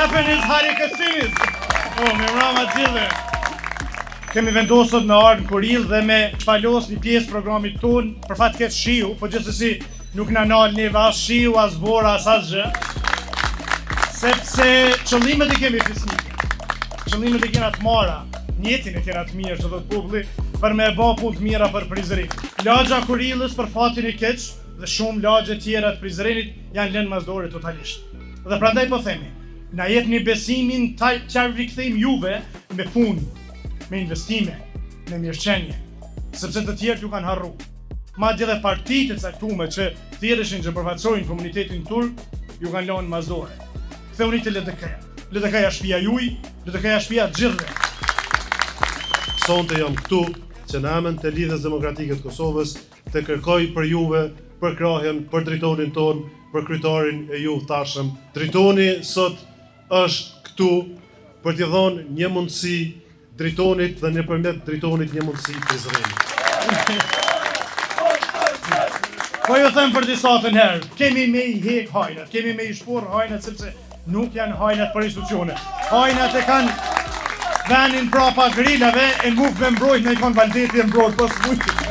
happened is Hari Kasinis. Me mrama gjithë. Kemi vendosur me ardhë në Kurill dhe me shpalos një pjesë programit ton, për fat keq shiu, po gjithsesi nuk na nal neve as shiu, as bora, as asgjë. Sepse qëllimet e kemi fisnike. Qëllimet e kena të mara, njetin e kena të mirë që do të populli, për me e ba punë të mira për Prizrenit. Lagja Kurillës për fatin e keq dhe shumë lagje tjera të Prizrenit janë lënë masdore totalisht. Dhe prandaj po themi, na jepni besimin që rikthejmë juve me punë, me investime, me mirëqenie, sepse të tjerë ju kanë harru. Madje edhe partitë e caktuara që thirreshin që përfaqësojnë komunitetin turk, ju kanë lënë masdore. Ktheuni te LDK-ja. LDK-ja shtëpia juaj, LDK-ja shtëpia të gjithëve. Sonte jam këtu që në emën të Lidhjes Demokratike të Kosovës të kërkoj për juve, për krahjen, për drejtonin ton, për kryetarin e ju tashëm. Drejtoni sot është këtu për t'i dhënë një mundësi drejtonit dhe nëpërmjet drejtonit një mundësi Prizrenit. Po ju them për disa të herë, kemi me i hek hajnat, kemi me i shpor hajnat sepse nuk janë hajnat për institucione. Hajnat e kanë venin prapa grillave e nuk me mbrojt me i kanë valdeti e mbrojt pas mujtë.